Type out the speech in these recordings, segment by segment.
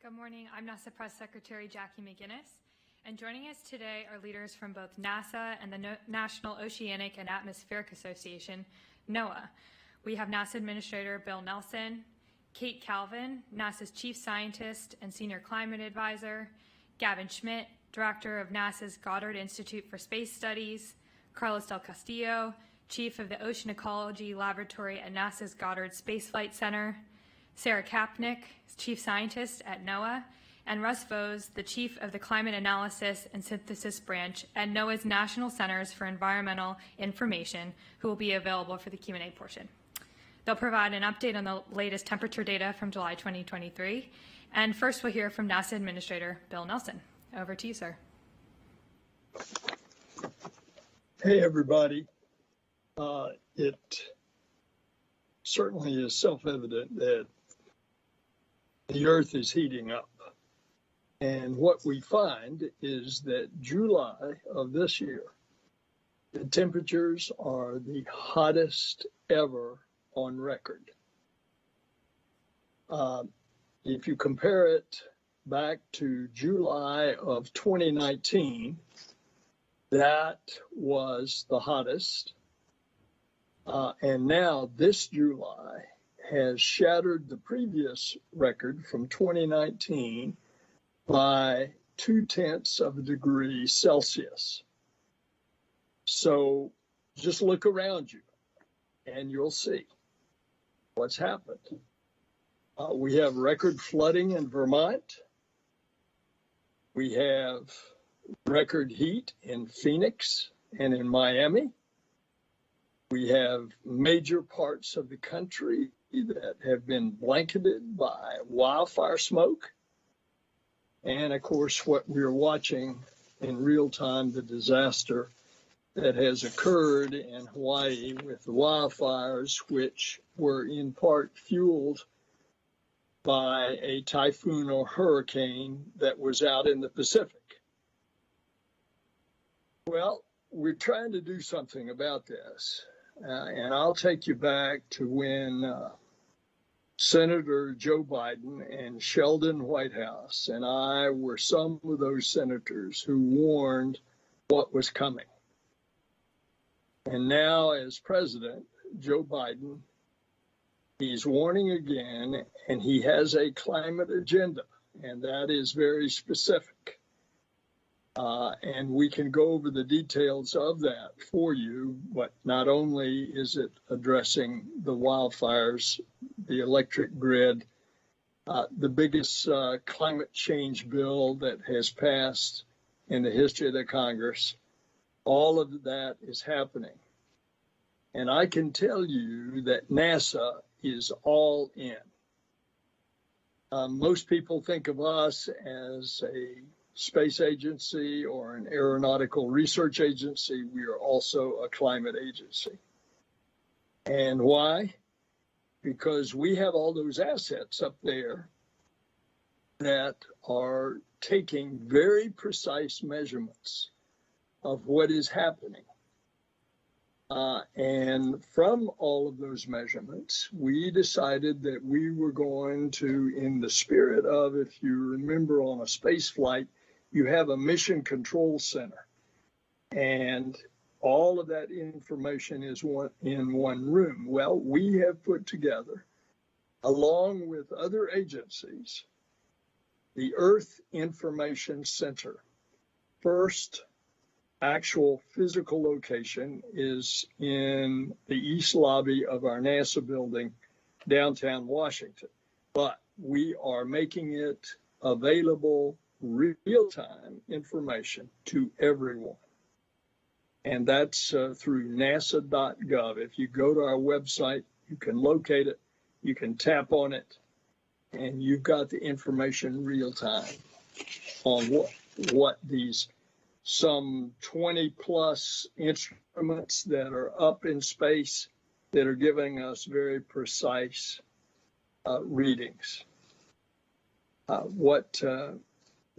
Good morning. I'm NASA Press Secretary Jackie McGinnis, and joining us today are leaders from both NASA and the National Oceanic and Atmospheric Association, NOAA. We have NASA Administrator Bill Nelson, Kate Calvin, NASA's Chief Scientist and Senior Climate Advisor, Gavin Schmidt, Director of NASA's Goddard Institute for Space Studies, Carlos Del Castillo, Chief of the Ocean Ecology Laboratory at NASA's Goddard Space Flight Center, Sarah Kapnick, Chief Scientist at NOAA, and Russ Vose, the Chief of the Climate Analysis and Synthesis Branch at NOAA's National Centers for Environmental Information, who will be available for the Q&A portion. They'll provide an update on the latest temperature data from July 2023. And first we'll hear from NASA Administrator Bill Nelson. Over to you, sir. Hey, everybody. It certainly is self-evident that the Earth is heating up. And what we find is that July of this year, the temperatures are the hottest ever on record. If you compare it back to July of 2019, that was the hottest. And now this July has shattered the previous record from 2019 by 0.2 of a degree Celsius. So just look around you and you'll see what's happened. We have record flooding in Vermont. We have record heat in Phoenix and in Miami. We have major parts of the country that have been blanketed by wildfire smoke. And of course, what we're watching in real time, the disaster that has occurred in Hawaii with the wildfires, which were in part fueled by a typhoon or hurricane that was out in the Pacific. Well, we're trying to do something about this. And I'll take you back to when Senator Joe Biden and Sheldon Whitehouse and I were some of those senators who warned what was coming. And now as president, Joe Biden, he's warning again, and he has a climate agenda, and that is very specific. And we can go over the details of that for you, but not only is it addressing the wildfires, the electric grid, the biggest climate change bill that has passed in the history of the Congress, all of that is happening. And I can tell you that NASA is all in. Most people think of us as a space agency or an aeronautical research agency. We are also a climate agency. And why? Because we have all those assets up there that are taking very precise measurements of what is happening. And from all of those measurements, we decided that we were going to, in the spirit of, if you remember on a space flight, you have a mission control center, and all of that information is in one room. Well, we have put together, along with other agencies, the Earth Information Center. First actual physical location is in the east lobby of our NASA building, downtown Washington. But we are making it available real-time information to everyone. And that's through nasa.gov. If you go to our website, you can locate it, you can tap on it, and you've got the information real-time on what these some 20 plus instruments that are up in space that are giving us very precise readings. What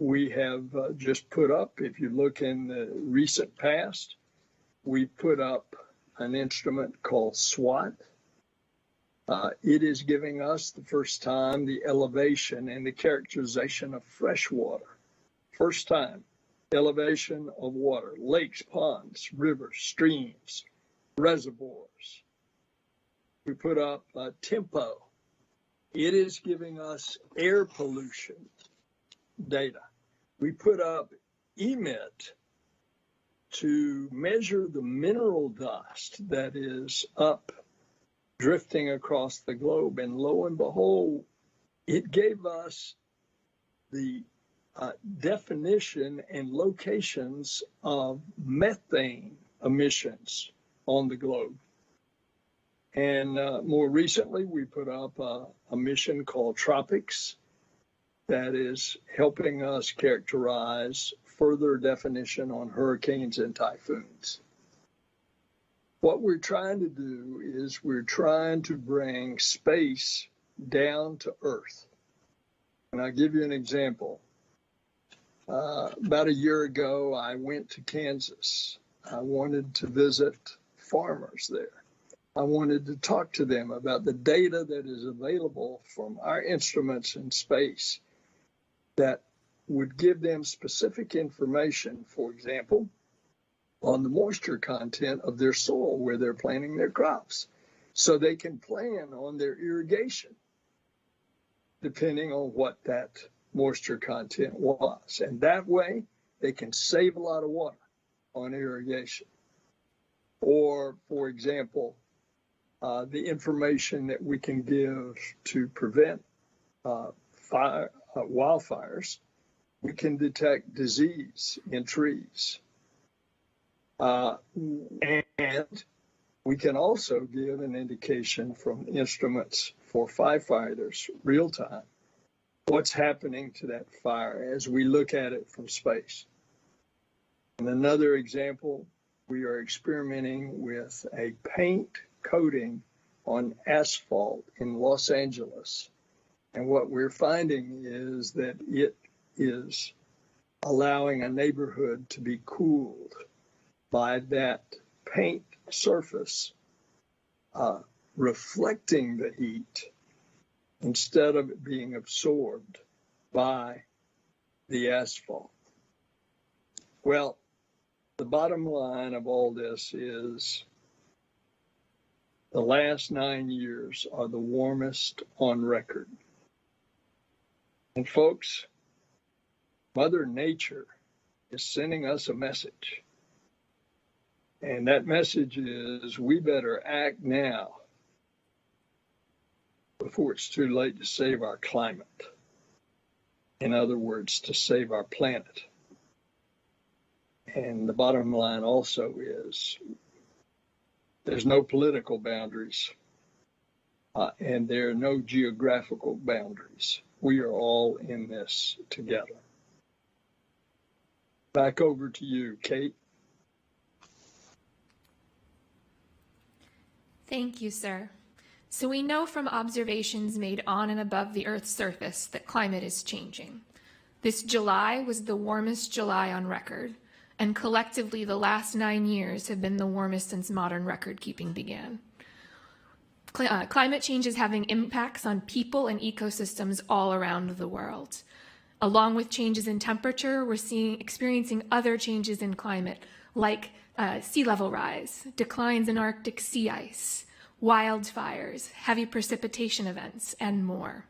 we have just put up, if you look in the recent past, we put up an instrument called SWAT. It is giving us the first time the elevation and the characterization of fresh water. First time, elevation of water, lakes, ponds, rivers, streams, reservoirs. We put up tempo. It is giving us air pollution data. We put up emit to measure the mineral dust that is up drifting across the globe. And lo and behold, it gave us the definition and locations of methane emissions on the globe. And more recently, we put up a mission called Tropics that is helping us characterize further definition on hurricanes and typhoons. What we're trying to do is we're trying to bring space down to earth. And I'll give you an example. About a year ago, I went to Kansas. I wanted to visit farmers there. I wanted to talk to them about the data that is available from our instruments in space that would give them specific information, for example, on the moisture content of their soil where they're planting their crops, so they can plan on their irrigation depending on what that moisture content was. And that way, they can save a lot of water on irrigation. Or, for example, the information that we can give to prevent wildfires. We can detect disease in trees. And we can also give an indication from instruments for firefighters real time what's happening to that fire as we look at it from space. And another example, we are experimenting with a paint coating on asphalt in Los Angeles. And what we're finding is that it is allowing a neighborhood to be cooled by that paint surface reflecting the heat instead of it being absorbed by the asphalt. Well, the bottom line of all this is the last 9 years are the warmest on record. And folks, Mother Nature is sending us a message. And that message is we better act now before it's too late to save our climate. In other words, to save our planet. And the bottom line also is there's no political boundaries and there are no geographical boundaries. We are all in this together. Back over to you, Kate. Thank you, sir. So we know from observations made on and above the Earth's surface that climate is changing. This July was the warmest July on record, and collectively the last 9 years have been the warmest since modern record keeping began. Climate change is having impacts on people and ecosystems all around the world. Along with changes in temperature, we're experiencing other changes in climate, like sea level rise, declines in Arctic sea ice, wildfires, heavy precipitation events, and more.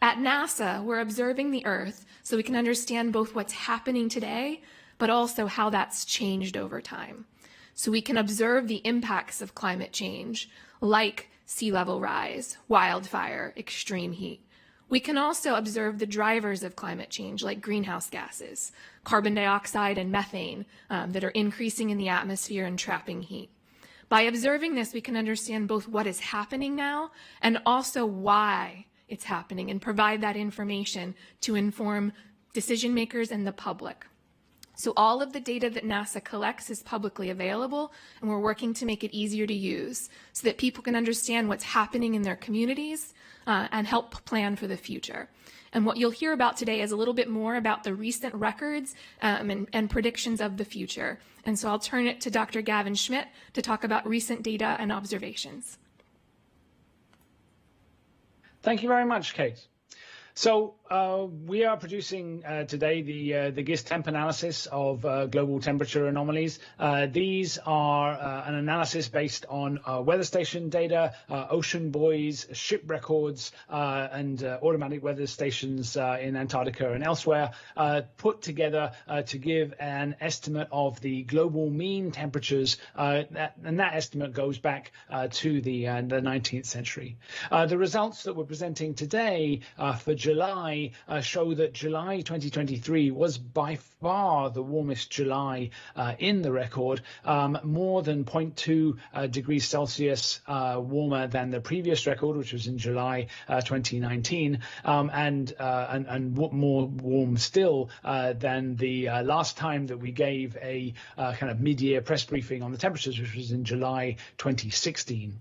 At NASA, we're observing the Earth so we can understand both what's happening today, but also how that's changed over time. So we can observe the impacts of climate change, like sea level rise, wildfire, extreme heat. We can also observe the drivers of climate change, like greenhouse gases, carbon dioxide and methane that are increasing in the atmosphere and trapping heat. By observing this, we can understand both what is happening now and also why it's happening and provide that information to inform decision makers and the public. So all of the data that NASA collects is publicly available, and we're working to make it easier to use so that people can understand what's happening in their communities and help plan for the future. And what you'll hear about today is a little bit more about the recent records and predictions of the future. And so I'll turn it to Dr. Gavin Schmidt to talk about recent data and observations. Thank you very much, Kate. So we are producing today the GIST temp analysis of global temperature anomalies. These are an analysis based on weather station data, ocean buoys, ship records, and automatic weather stations in Antarctica and elsewhere, put together to give an estimate of the global mean temperatures, and that estimate goes back to the 19th century. The results that we're presenting today for July show that July 2023 was by far the warmest July in the record, more than 0.2 degrees Celsius warmer than the previous record, which was in July 2019, and more warm still than the last time that we gave a kind of mid-year press briefing on the temperatures, which was in July 2016.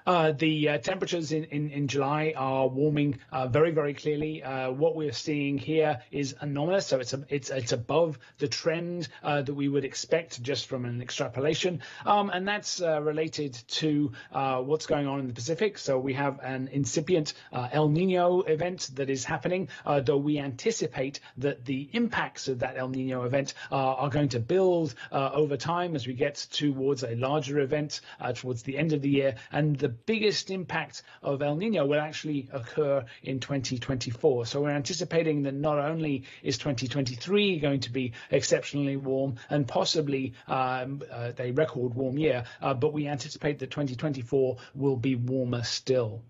The temperatures in July are warming very, very clearly. What we're seeing here is anomalous, so it's above the trend that we would expect just from an extrapolation, and that's related to what's going on in the Pacific. So we have an incipient El Nino event that is happening, though we anticipate that the impacts of that El Nino event are going to build over time as we get towards a larger event towards the end of the year. And the biggest impact of El Nino will actually occur in 2024. So we're anticipating that not only is 2023 going to be exceptionally warm and possibly a record warm year, but we anticipate that 2024 will be warmer still.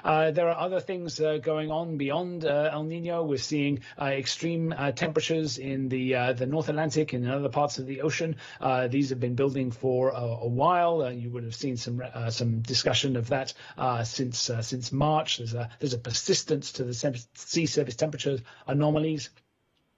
There are other things going on beyond El Nino. We're seeing extreme temperatures in the North Atlantic and in other parts of the ocean. These have been building for a while. You would have seen some discussion of that since March. There's a persistence to the sea surface temperature anomalies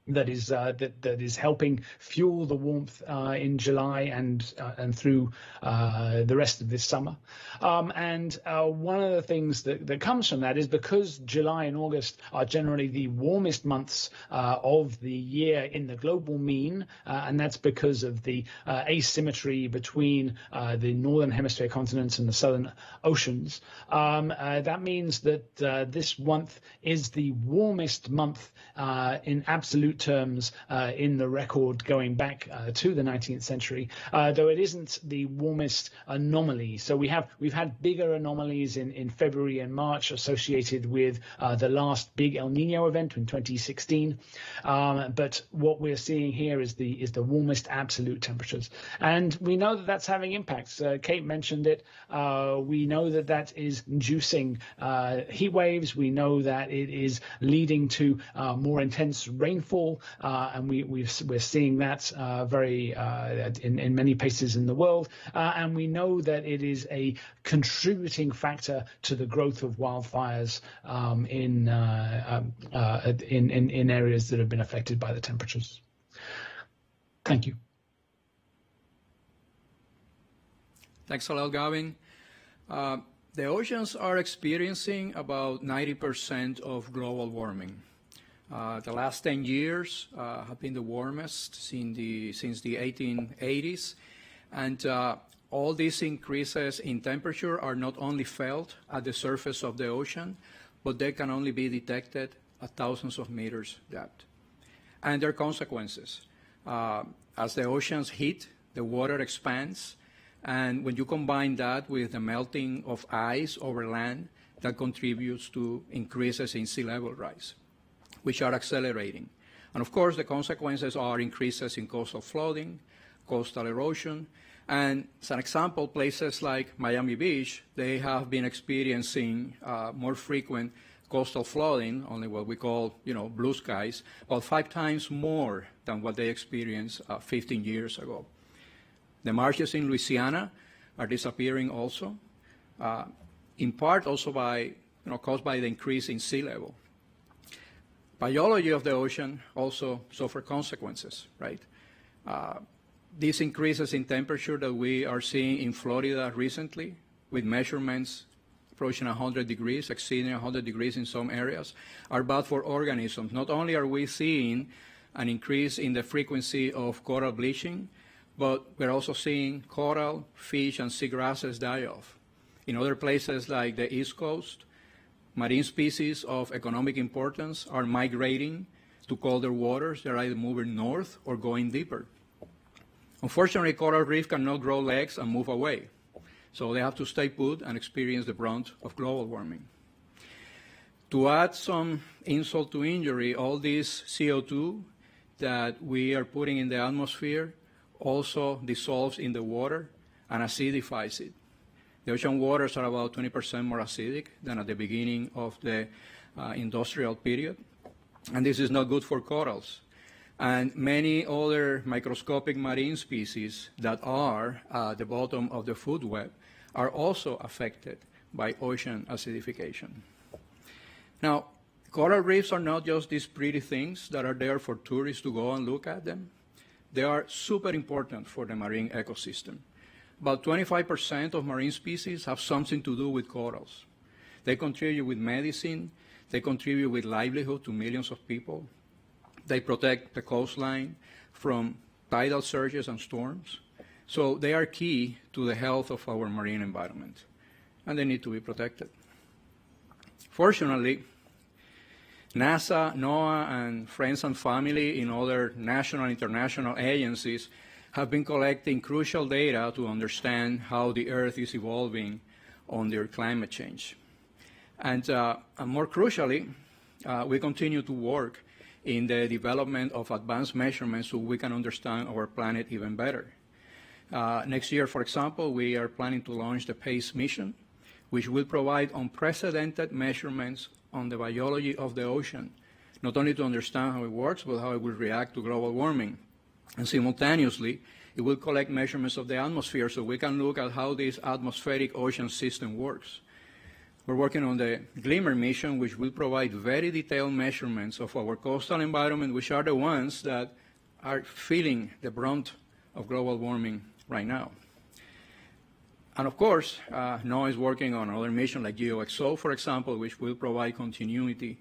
that is helping fuel the warmth in July and through the rest of this summer. And one of the things that comes from that is because July and August are generally the warmest months of the year in the global mean, and that's because of the asymmetry between the northern hemisphere continents and the southern oceans. That means that this month is the warmest month in absolute terms in the record going back to the 19th century, though it isn't the warmest anomaly. So we've had bigger anomalies in February and March associated with the last big El Nino event in 2016. But what we're seeing here is the warmest absolute temperatures, and we know that that's having impacts. Kate mentioned it. We know that is inducing heat waves. We know that it is leading to more intense rainfall, and we're seeing that very in many places in the world, and we know that it is a contributing factor to the growth of wildfires in areas that have been affected by the temperatures. Thank you. Thanks a lot, Gavin. The oceans are experiencing about 90% of global warming. The last 10 years have been the warmest since the 1880s. And all these increases in temperature are not only felt at the surface of the ocean, but they can only be detected at thousands of meters depth. And there are consequences. As the oceans heat, the water expands. And when you combine that with the melting of ice over land, that contributes to increases in sea level rise, which are accelerating. And of course, the consequences are increases in coastal flooding, coastal erosion. And as an example, places like Miami Beach, they have been experiencing more frequent coastal flooding, only what we call, blue skies, about 5 times more than what they experienced 15 years ago. The marshes in Louisiana are disappearing also, in part also caused by the increase in sea level. Biology of the ocean also suffer consequences, right? These increases in temperature that we are seeing in Florida recently, with measurements approaching 100 degrees, exceeding 100 degrees in some areas, are bad for organisms. Not only are we seeing an increase in the frequency of coral bleaching, but we're also seeing coral, fish, and seagrasses die off. In other places like the East Coast, marine species of economic importance are migrating to colder waters. They're either moving north or going deeper. Unfortunately, coral reef cannot grow legs and move away. So they have to stay put and experience the brunt of global warming. To add some insult to injury, all this CO2 that we are putting in the atmosphere also dissolves in the water and acidifies it. The ocean waters are about 20% more acidic than at the beginning of the industrial period. And this is not good for corals. And many other microscopic marine species that are at the bottom of the food web are also affected by ocean acidification. Now, coral reefs are not just these pretty things that are there for tourists to go and look at them. They are super important for the marine ecosystem. About 25% of marine species have something to do with corals. They contribute with medicine. They contribute with livelihood to millions of people. They protect the coastline from tidal surges and storms. So they are key to the health of our marine environment, and they need to be protected. Fortunately, NASA, NOAA, and friends and family in other national and international agencies have been collecting crucial data to understand how the Earth is evolving under climate change. And more crucially, we continue to work in the development of advanced measurements so we can understand our planet even better. Next year, for example, we are planning to launch the PACE mission, which will provide unprecedented measurements on the biology of the ocean, not only to understand how it works, but how it will react to global warming. And simultaneously, it will collect measurements of the atmosphere so we can look at how this atmospheric ocean system works. We're working on the GLIMMER mission, which will provide very detailed measurements of our coastal environment, which are the ones that are feeling the brunt of global warming right now. And of course, NOAA is working on another mission like GeoXO, for example, which will provide continuity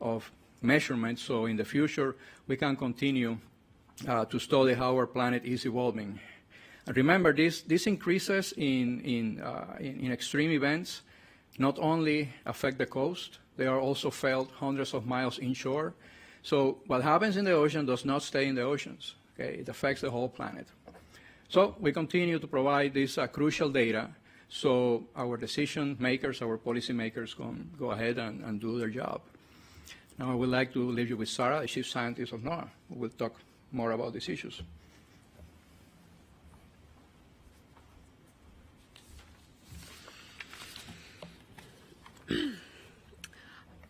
of measurements. So in the future, we can continue to study how our planet is evolving. And remember, these increases in extreme events not only affect the coast, they are also felt hundreds of miles inshore. So what happens in the ocean does not stay in the oceans. Okay? It affects the whole planet. So we continue to provide this crucial data so our decision makers, our policy makers can go ahead and do their job. Now I would like to leave you with Sarah, the chief scientist of NOAA, who will talk more about these issues.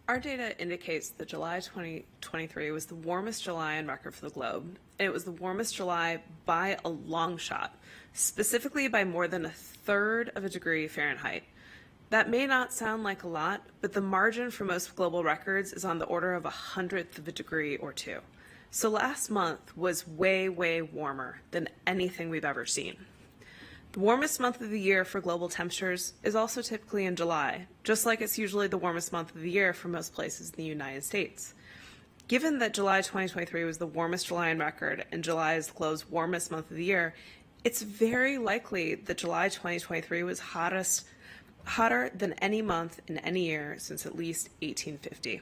Our data indicates that July 2023 was the warmest July on record for the globe, and it was the warmest July by a long shot, specifically by more than 1/3 of a degree Fahrenheit. That may not sound like a lot, but the margin for most global records is on the order of 1/100th of a degree or two. So last month was way, way warmer than anything we've ever seen. The warmest month of the year for global temperatures is also typically in July, just like it's usually the warmest month of the year for most places in the United States. Given that July 2023 was the warmest July on record and July is the globe's warmest month of the year, it's very likely that July 2023 was hotter than any month in any year since at least 1850.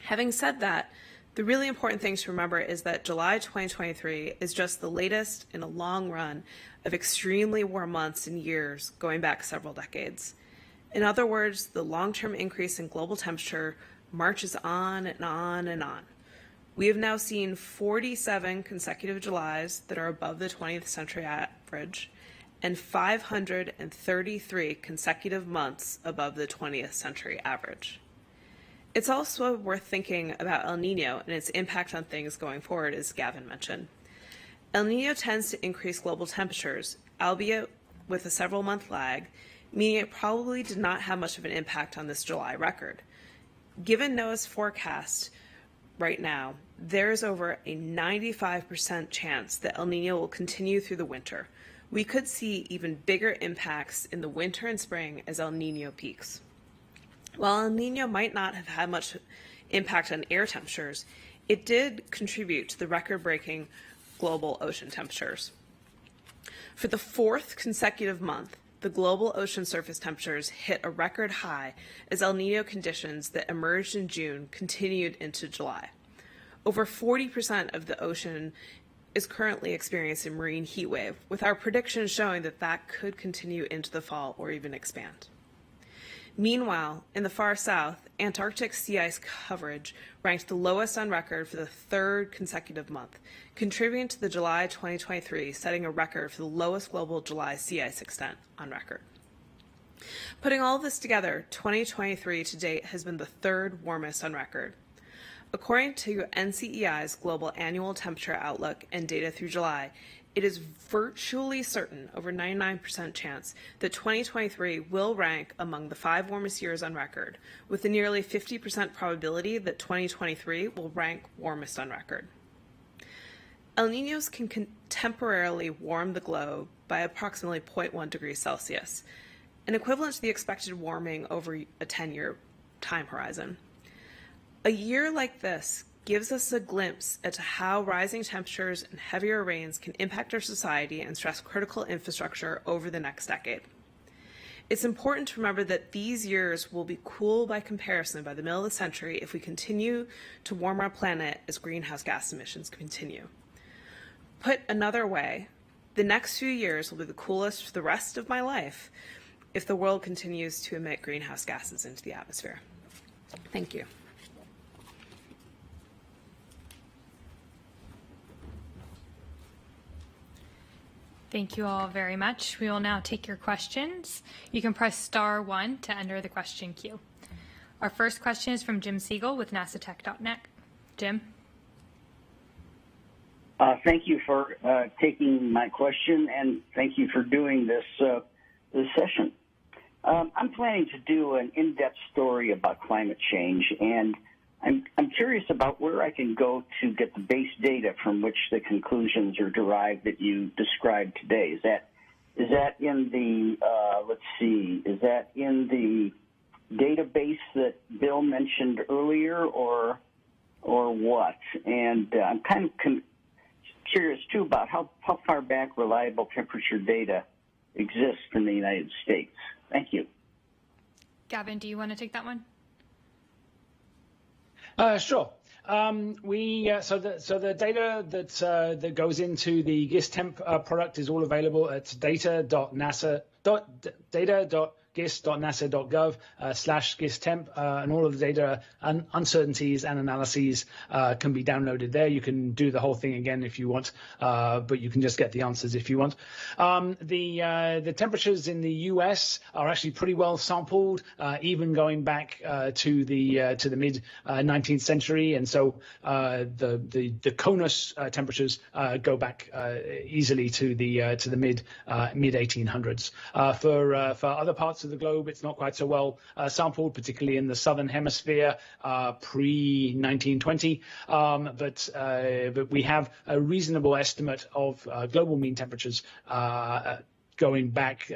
Having said that, the really important thing to remember is that July 2023 is just the latest in a long run of extremely warm months and years going back several decades. In other words, the long-term increase in global temperature marches on and on and on. We have now seen 47 consecutive Julys that are above the 20th century average and 533 consecutive months above the 20th century average. It's also worth thinking about El Nino and its impact on things going forward, as Gavin mentioned. El Nino tends to increase global temperatures, albeit with a several-month lag, meaning it probably did not have much of an impact on this July record. Given NOAA's forecast right now, there is over a 95% chance that El Nino will continue through the winter. We could see even bigger impacts in the winter and spring as El Nino peaks. While El Nino might not have had much impact on air temperatures, it did contribute to the record-breaking global ocean temperatures. For the 4th consecutive month, the global ocean surface temperatures hit a record high as El Nino conditions that emerged in June continued into July. Over 40% of the ocean is currently experiencing a marine heat wave, with our predictions showing that that could continue into the fall or even expand. Meanwhile, in the far south, Antarctic sea ice coverage ranked the lowest on record for the third consecutive month, contributing to the July 2023 setting a record for the lowest global July sea ice extent on record. Putting all of this together, 2023 to date has been the third warmest on record. According to NCEI's Global Annual Temperature Outlook and data through July, it is virtually certain, over 99% chance, that 2023 will rank among the 5 warmest years on record, with a nearly 50% probability that 2023 will rank warmest on record. El Niños can temporarily warm the globe by approximately 0.1 degrees Celsius, an equivalent to the expected warming over a 10-year time horizon. A year like this gives us a glimpse into how rising temperatures and heavier rains can impact our society and stress critical infrastructure over the next decade. It's important to remember that these years will be cool by comparison by the middle of the century if we continue to warm our planet as greenhouse gas emissions continue. Put another way, the next few years will be the coolest for the rest of my life if the world continues to emit greenhouse gases into the atmosphere. Thank you. Thank you all very much. We will now take your questions. You can press *1 to enter the question queue. Our first question is from Jim Siegel with NASATech.net. Jim? Thank you for taking my question, and thank you for doing this session. I'm planning to do an in-depth story about climate change, and I'm curious about where I can go to get the base data from which the conclusions are derived that you described today. Is that in the is that in the database that Bill mentioned earlier, or what? And I'm kind of curious too about how far back reliable temperature data exists in the United States. Thank you. Gavin, do you want to take that one? Sure. So the data that goes into the GIST temp product is all available at data.gist.nasa.gov/GIST-temp, and all of the data and uncertainties and analyses can be downloaded there. You can do the whole thing again if you want, but you can just get the answers if you want. The temperatures in the US are actually pretty well sampled, even going back to the mid 19th century, and so the CONUS temperatures go back easily to the mid 1800s. For other parts of the globe, it's not quite so well sampled, particularly in the southern hemisphere pre-1920. But we have a reasonable estimate of global mean temperatures going back.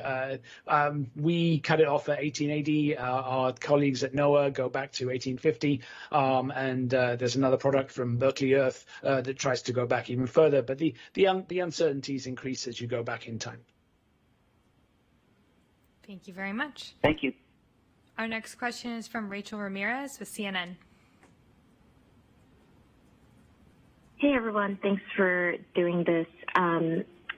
We cut it off at 1880. Our colleagues at Noaa go back to 1850. And there's another product from Berkeley Earth that tries to go back even further. But the uncertainties increase as you go back in time. Thank you very much. Thank you. Our next question is from Rachel Ramirez with CNN. Hey, everyone. Thanks for doing this.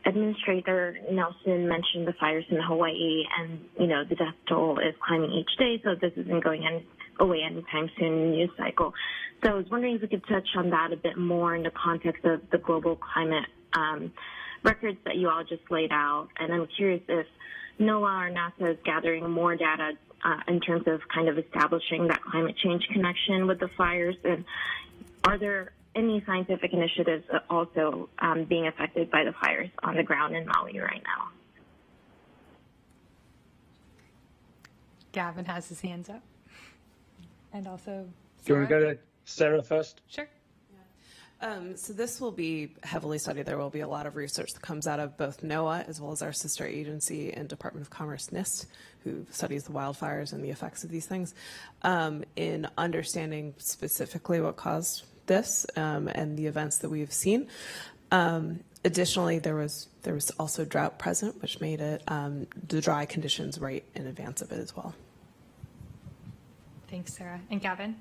Administrator Nelson mentioned the fires in Hawaii, and, the death toll is climbing each day, so this isn't going away anytime soon in the news cycle. So I was wondering if we could touch on that a bit more in the context of the global climate records that you all just laid out. And I'm curious if Noaa or NASA is gathering more data in terms of kind of establishing that climate change connection with the fires, and are there any scientific initiatives also being affected by the fires on the ground in Maui right now? Gavin has his hands up. And also Do you want to go to Sarah first? Sure. So this will be heavily studied. There will be a lot of research that comes out of both NOAA as well as our sister agency and Department of Commerce, NIST, who studies the wildfires and the effects of these things, in understanding specifically what caused this and the events that we've seen. Additionally, there was also drought present, which made it the dry conditions right in advance of it as well. Thanks, Sarah. And Gavin?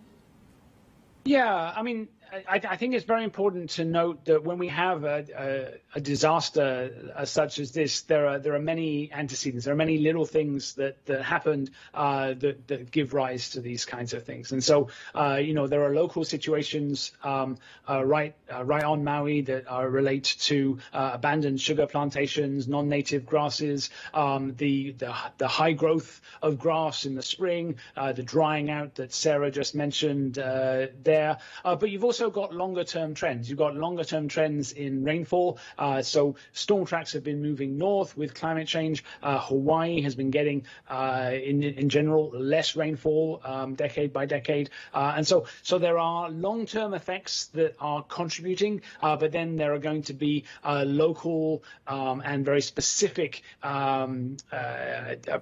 Yeah, I mean, I think it's very important to note that when we have a disaster such as this, there are many antecedents. There are many little things that happened that give rise to these kinds of things. And so, there are local situations right on Maui that relate to abandoned sugar plantations, non-native grasses, the high growth of grass in the spring, the drying out that Sarah just mentioned there. But you've also got longer-term trends. You've got longer-term trends in rainfall. So storm tracks have been moving north with climate change. Hawaii has been getting, in general, less rainfall decade by decade. And so there are long-term effects that are contributing, but then there are going to be local and very specific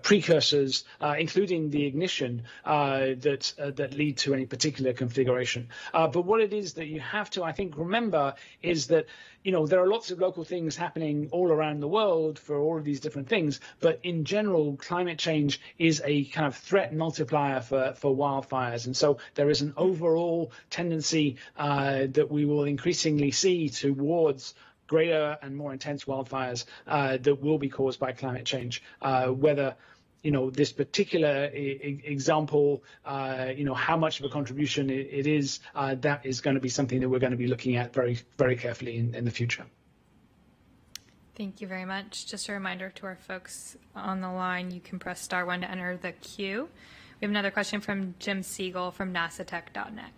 precursors, including the ignition, that lead to any particular configuration. But what it is that you have to, I think, remember is that, there are lots of local things happening all around the world for all of these different things. But in general, climate change is a kind of threat multiplier for wildfires. And so there is an overall tendency that we will increasingly see towards greater and more intense wildfires that will be caused by climate change, whether this particular example, how much of a contribution it is, that is going to be something that we're going to be looking at very, very carefully in the future. Thank you very much. Just a reminder to our folks on the line, you can press *1 to enter the queue. We have another question from Jim Siegel from NASATech.net.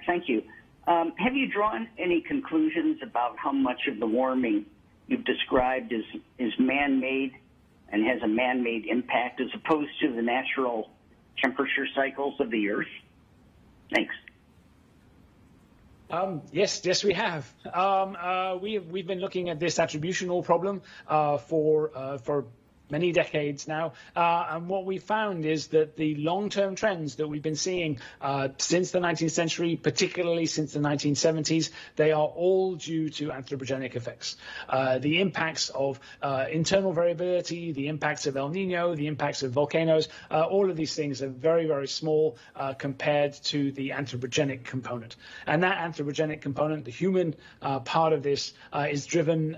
Thank you. Have you drawn any conclusions about how much of the warming you've described is man-made and has a man-made impact as opposed to the natural temperature cycles of the Earth? Thanks. Yes, we have. We've been looking at this attributional problem for many decades now, and what we found is that the long-term trends that we've been seeing since the 19th century, particularly since the 1970s, they are all due to anthropogenic effects. The impacts of internal variability, the impacts of El Nino, the impacts of volcanoes, all of these things are very, very small compared to the anthropogenic component. And that anthropogenic component, the human part of this, is driven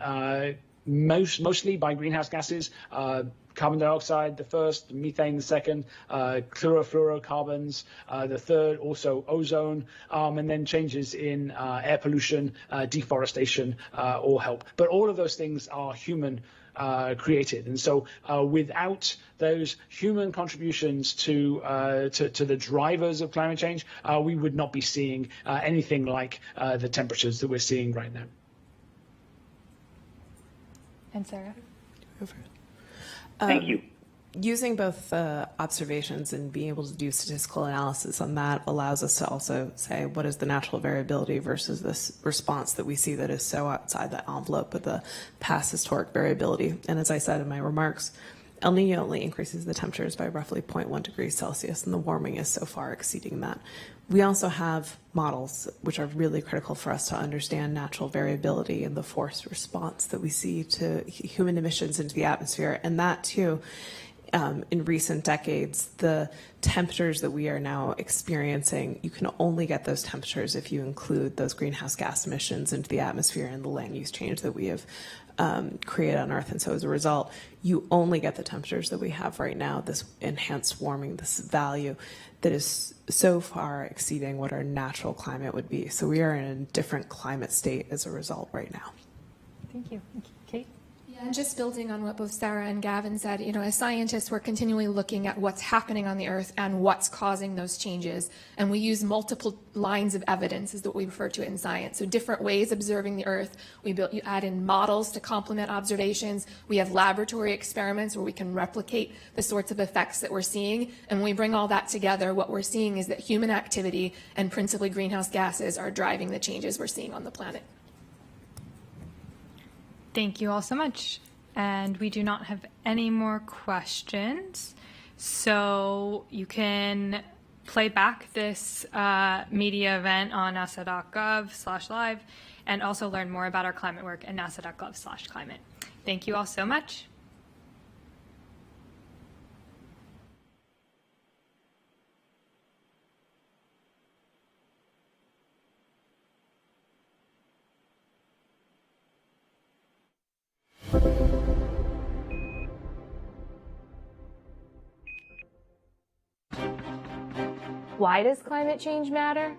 mostly by greenhouse gases, carbon dioxide the first, methane the second, chlorofluorocarbons the third, also ozone, and then changes in air pollution, deforestation all help. But all of those things are human created, and so without those human contributions to the drivers of climate change, we would not be seeing anything like the temperatures that we're seeing right now. And Sarah? Thank you. Using both observations and being able to do statistical analysis on that allows us to also say what is the natural variability versus this response that we see that is so outside the envelope of the past historic variability. And as I said in my remarks, El Nino only increases the temperatures by roughly 0.1 degrees Celsius, and the warming is so far exceeding that. We also have models which are really critical for us to understand natural variability and the forced response that we see to human emissions into the atmosphere. And that too, in recent decades, the temperatures that we are now experiencing, you can only get those temperatures if you include those greenhouse gas emissions into the atmosphere and the land use change that we have created on Earth. And so as a result, you only get the temperatures that we have right now, this enhanced warming, this value that is so far exceeding what our natural climate would be. So we are in a different climate state as a result right now. Thank you. Kate? Yeah, and just building on what both Sarah and Gavin said, as scientists, we're continually looking at what's happening on the Earth and what's causing those changes. And we use multiple lines of evidence, is what we refer to it in science. So different ways observing the Earth. You add in models to complement observations. We have laboratory experiments where we can replicate the sorts of effects that we're seeing. And when we bring all that together, what we're seeing is that human activity and principally greenhouse gases are driving the changes we're seeing on the planet. Thank you all so much. And we do not have any more questions. So you can play back this media event on nasa.gov/live and also learn more about our climate work at nasa.gov/climate. Thank you all so much. Why does climate change matter?